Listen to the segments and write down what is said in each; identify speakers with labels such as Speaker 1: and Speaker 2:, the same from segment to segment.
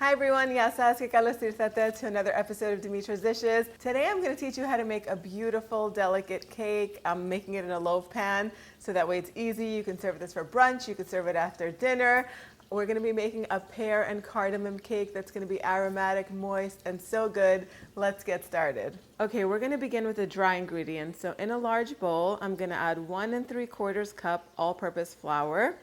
Speaker 1: Hi everyone, yasas que kalos to another episode of Dimitra's Dishes. Today I'm going to teach you how to make a beautiful, delicate cake. I'm making it in a loaf pan, so that way it's easy. You can serve this for brunch, you can serve it after dinner. We're going to be making a pear and cardamom cake that's going to be aromatic, moist, and so good. Let's get started. Okay, we're going to begin with the dry ingredients. So in a large bowl, I'm going to add 1 3/4 cup all-purpose flour,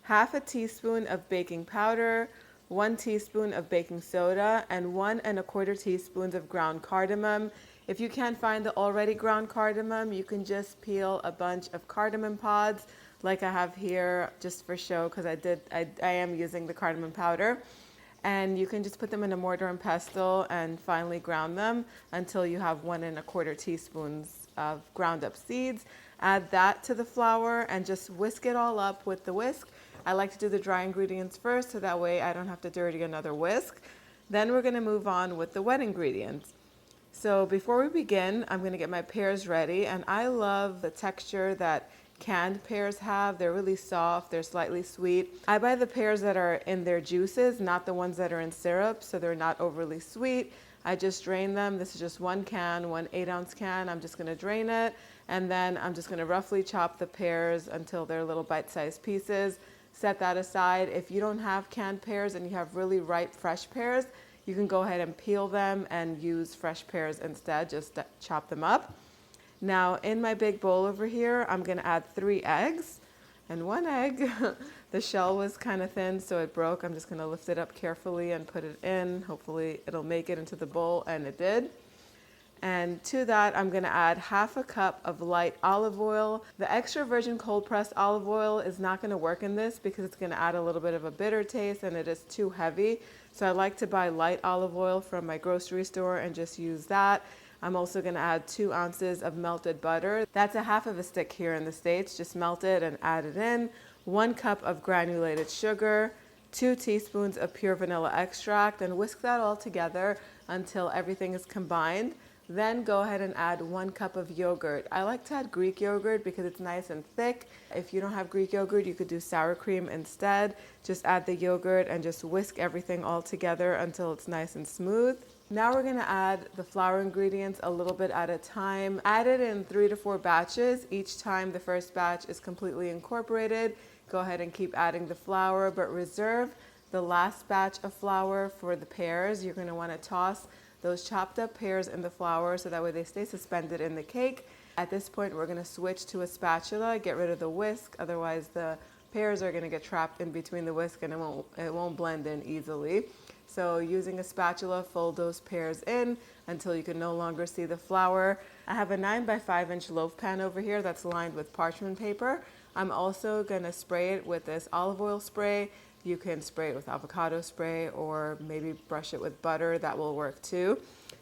Speaker 1: half a teaspoon of baking powder, 1 teaspoon of baking soda, and 1 1/4 teaspoons of ground cardamom. If you can't find the already ground cardamom, you can just peel a bunch of cardamom pods like I have here just for show, because I am using the cardamom powder. And you can just put them in a mortar and pestle and finely ground them until you have 1 1/4 teaspoons of ground up seeds. Add that to the flour and just whisk it all up with the whisk. I like to do the dry ingredients first, so that way I don't have to dirty another whisk. Then we're going to move on with the wet ingredients. So before we begin, I'm going to get my pears ready, and I love the texture that canned pears have. They're really soft, they're slightly sweet. I buy the pears that are in their juices, not the ones that are in syrup, so they're not overly sweet. I just drain them. This is just 1 can, 1 8-ounce can. I'm just going to drain it, and then I'm just going to roughly chop the pears until they're little bite-sized pieces. Set that aside. If you don't have canned pears and you have really ripe fresh pears, you can go ahead and peel them and use fresh pears instead. Just chop them up. Now in my big bowl over here, I'm going to add 3 eggs and 1 egg. The shell was kind of thin, so it broke. I'm just going to lift it up carefully and put it in. Hopefully it'll make it into the bowl, and it did. And to that, I'm going to add half a cup of light olive oil. The extra virgin cold pressed olive oil is not going to work in this because it's going to add a little bit of a bitter taste and it is too heavy. So I like to buy light olive oil from my grocery store and just use that. I'm also going to add 2 ounces of melted butter. That's a half of a stick here in the States. Just melt it and add it in. 1 cup of granulated sugar, 2 teaspoons of pure vanilla extract, and whisk that all together until everything is combined. Then go ahead and add 1 cup of yogurt. I like to add Greek yogurt because it's nice and thick. If you don't have Greek yogurt, you could do sour cream instead. Just add the yogurt and just whisk everything all together until it's nice and smooth. Now we're going to add the flour ingredients a little bit at a time. Add it in 3 to 4 batches. Each time the first batch is completely incorporated, go ahead and keep adding the flour, but reserve the last batch of flour for the pears. You're going to want to toss those chopped up pears in the flour so that way they stay suspended in the cake. At this point, we're going to switch to a spatula, get rid of the whisk, otherwise the pears are going to get trapped in between the whisk and it won't blend in easily. So using a spatula, fold those pears in until you can no longer see the flour. I have a 9 by 5 inch loaf pan over here that's lined with parchment paper. I'm also going to spray it with this olive oil spray. You can spray it with avocado spray or maybe brush it with butter. That will work too.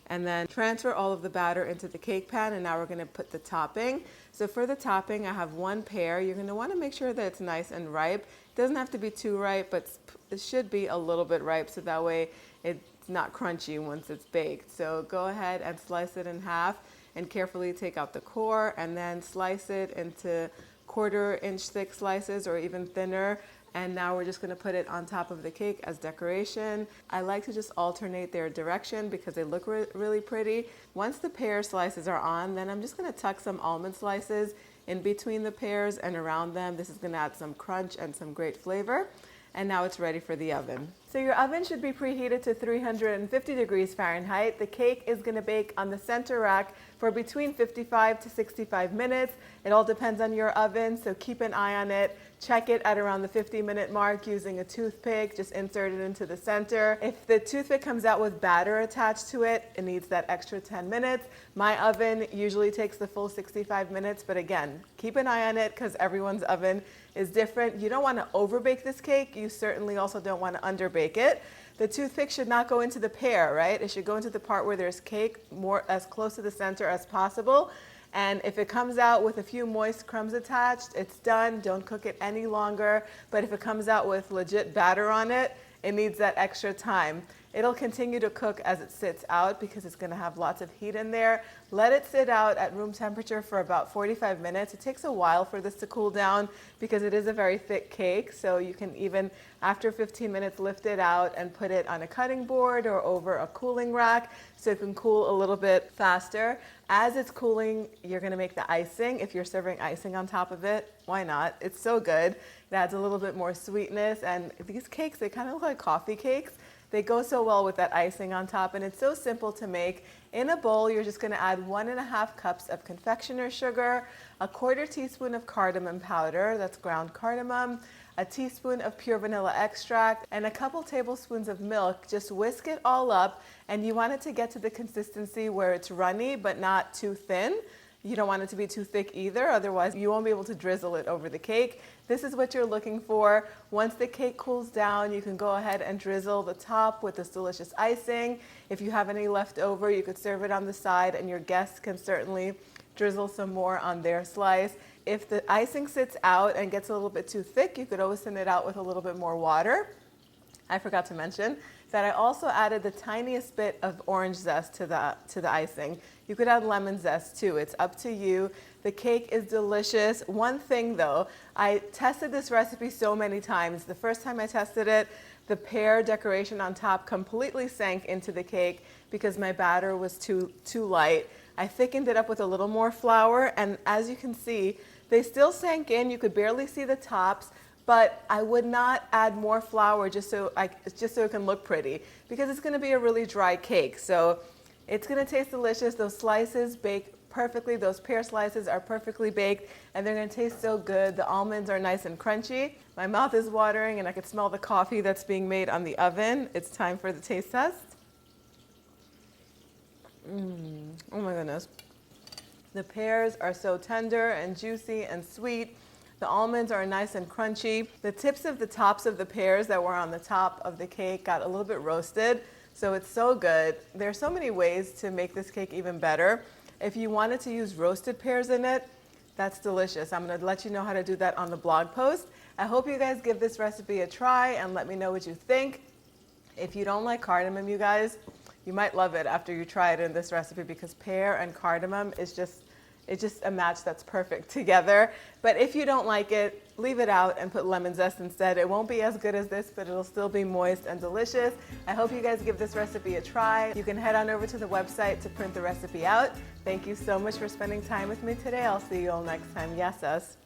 Speaker 1: And then transfer all of the batter into the cake pan, and now we're going to put the topping. So for the topping, I have 1 pear. You're going to want to make sure that it's nice and ripe. It doesn't have to be too ripe, but it should be a little bit ripe so that way it's not crunchy once it's baked. So go ahead and slice it in half and carefully take out the core, and then slice it into 1/4 inch thick slices or even thinner. And now we're just going to put it on top of the cake as decoration. I like to just alternate their direction because they look really pretty. Once the pear slices are on, then I'm just going to tuck some almond slices in between the pears and around them. This is going to add some crunch and some great flavor. And now it's ready for the oven. So your oven should be preheated to 350 degrees Fahrenheit. The cake is going to bake on the center rack for between 55 to 65 minutes. It all depends on your oven, so keep an eye on it. Check it at around the 50-minute mark using a toothpick. Just insert it into the center. If the toothpick comes out with batter attached to it, it needs that extra 10 minutes. My oven usually takes the full 65 minutes, but again, keep an eye on it because everyone's oven is different. You don't want to overbake this cake. You certainly also don't want to underbake it. The toothpick should not go into the pear, right? It should go into the part where there's cake, more as close to the center as possible. And if it comes out with a few moist crumbs attached, it's done. Don't cook it any longer. But if it comes out with legit batter on it, it needs that extra time. It'll continue to cook as it sits out because it's gonna have lots of heat in there. Let it sit out at room temperature for about 45 minutes. It takes a while for this to cool down because it is a very thick cake. So you can even, after 15 minutes, lift it out and put it on a cutting board or over a cooling rack so it can cool a little bit faster. As it's cooling, you're gonna make the icing. If you're serving icing on top of it, why not? It's so good. It adds a little bit more sweetness, and these cakes, they kind of look like coffee cakes. They go so well with that icing on top, and it's so simple to make. In a bowl, you're just gonna add 1.5 cups of confectioner sugar, a 1/4 teaspoon of cardamom powder, that's ground cardamom, a teaspoon of pure vanilla extract, and a couple tablespoons of milk. Just whisk it all up, and you want it to get to the consistency where it's runny but not too thin. You don't want it to be too thick either, otherwise you won't be able to drizzle it over the cake. This is what you're looking for. Once the cake cools down, you can go ahead and drizzle the top with this delicious icing. If you have any left over, you could serve it on the side, and your guests can certainly drizzle some more on their slice. If the icing sits out and gets a little bit too thick, you could always thin it out with a little bit more water. I forgot to mention that I also added the tiniest bit of orange zest to the icing. You could add lemon zest too, it's up to you. The cake is delicious. One thing though, I tested this recipe so many times. The first time I tested it, the pear decoration on top completely sank into the cake because my batter was too light. I thickened it up with a little more flour, and as you can see, they still sank in. You could barely see the tops, but I would not add more flour just so it can look pretty, because it's gonna be a really dry cake. So it's gonna taste delicious. Those slices bake perfectly. Those pear slices are perfectly baked, and they're gonna taste so good. The almonds are nice and crunchy. My mouth is watering, and I can smell the coffee that's being made on the oven. It's time for the taste test. Oh my goodness. The pears are so tender and juicy and sweet. The almonds are nice and crunchy. The tips of the tops of the pears that were on the top of the cake got a little bit roasted, so it's so good. There's so many ways to make this cake even better. If you wanted to use roasted pears in it, that's delicious. I'm gonna let you know how to do that on the blog post. I hope you guys give this recipe a try and let me know what you think. If you don't like cardamom, you guys, you might love it after you try it in this recipe, because pear and cardamom is just a match that's perfect together. But if you don't like it, leave it out and put lemon zest instead. It won't be as good as this, but it'll still be moist and delicious. I hope you guys give this recipe a try. You can head on over to the website to print the recipe out. Thank you so much for spending time with me today. I'll see you all next time. Yes, us.